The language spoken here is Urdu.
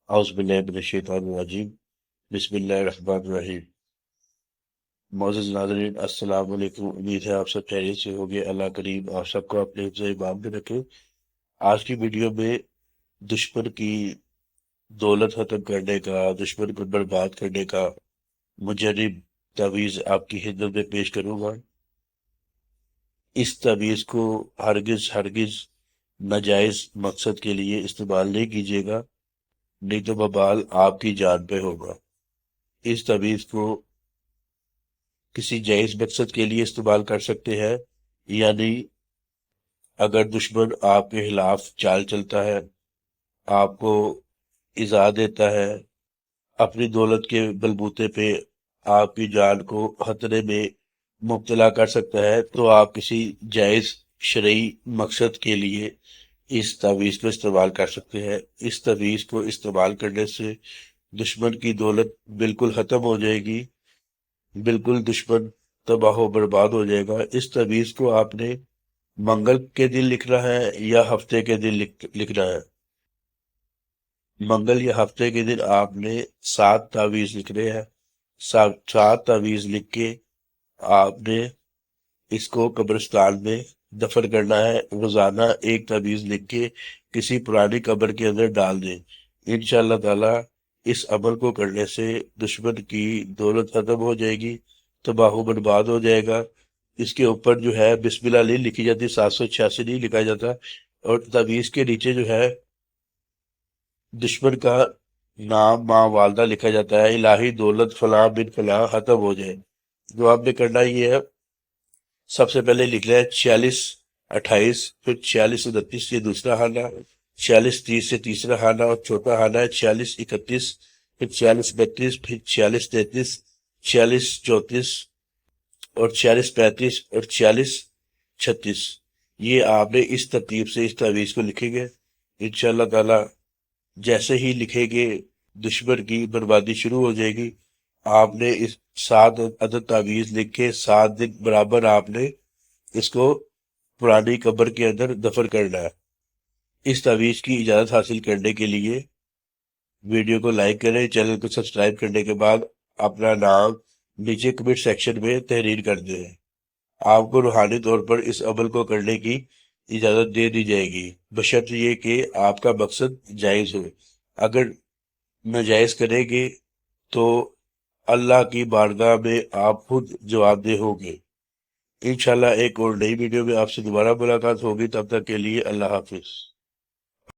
اعوذ باللہ من الشیطان الرجیم بسم اللہ الرحمن الرحیم۔ معزز ناظرین السلام علیکم، امید ہے آپ سب خیریت سے ہوں گے۔ اللہ کریم آپ سب کو اپنے حفظ ایمان میں رکھے۔ آج کی ویڈیو میں دشمن کی دولت ختم کرنے کا، دشمن کو برباد کرنے کا مجرب تعویذ آپ کی خدمت میں پیش کروں گا۔ اس تعویذ کو ہرگز ناجائز مقصد کے لیے استعمال نہیں کیجیے گا، نہیں تو وبال آپ کی جان پہ ہوگا۔ اس تعویذ کو کسی جائز مقصد کے لیے استعمال کر سکتے ہیں، یعنی اگر دشمن آپ کے خلاف چال چلتا ہے، آپ کو ایذا دیتا ہے، اپنی دولت کے بلبوتے پہ آپ کی جان کو خطرے میں مبتلا کر سکتا ہے، تو آپ کسی جائز شرعی مقصد کے لیے اس تعویذ کو استعمال کر سکتے ہیں۔ اس تعویذ کو استعمال کرنے سے دشمن کی دولت بالکل ختم ہو جائے گی، بالکل دشمن تباہ و برباد ہو جائے گا۔ اس تعویذ کو آپ نے منگل کے دن لکھنا ہے یا ہفتے کے دن لکھنا ہے۔ منگل یا ہفتے کے دن آپ نے 7 تعویذ لکھنے ہیں۔ 7 تعویذ لکھ کے آپ نے اس کو قبرستان میں دفن کرنا ہے۔ روزانہ ایک تعویذ لکھ کے کسی پرانی قبر کے اندر ڈال دیں۔ انشاءاللہ تعالی اس عمل کو کرنے سے دشمن کی دولت ختم ہو جائے گی، تباہ و برباد ہو جائے گا۔ اس کے اوپر جو ہے بسم اللہ نہیں لکھی جاتی، 786 نہیں لکھا جاتا، اور تعویذ کے نیچے جو ہے دشمن کا نام، ماں، والدہ لکھا جاتا ہے۔ الہی دولت فلاں بن فلاں ختم ہو جائے۔ جو آپ نے کرنا یہ ہے، سب سے پہلے لکھنا ہے 46 28، پھر 46 29، یہ دوسرا خانہ، 46 30 سے تیسرا خانہ، اور چوتھا خانہ ہے 46 31، پھر 46 32، پھر 46 33، 46 34، اور 46 35، اور 46 36۔ یہ آپ نے اس ترتیب سے اس تعویذ کو لکھیں گے۔ انشاءاللہ تعالی جیسے ہی لکھیں گے دشمن کی بربادی شروع ہو جائے گی۔ آپ نے اس 7 عدد تعویذ لکھ کے 7 دن برابر آپ نے اس کو پرانی قبر کے اندر دفن کرنا ہے۔ اس تعویذ کی اجازت حاصل کرنے کے لیے ویڈیو کو لائک کریں، چینل کو سبسکرائب کرنے کے بعد اپنا نام نیچے کمنٹ سیکشن میں تحریر کر دیں۔ آپ کو روحانی طور پر اس عمل کو کرنے کی اجازت دے دی جائے گی، بشرط یہ کہ آپ کا مقصد جائز ہو۔ اگر ناجائز کریں گے تو اللہ کی بارگاہ میں آپ خود جواب دہ ہوں گے۔ انشاءاللہ ایک اور نئی ویڈیو میں آپ سے دوبارہ ملاقات ہوگی، تب تک کے لیے اللہ حافظ۔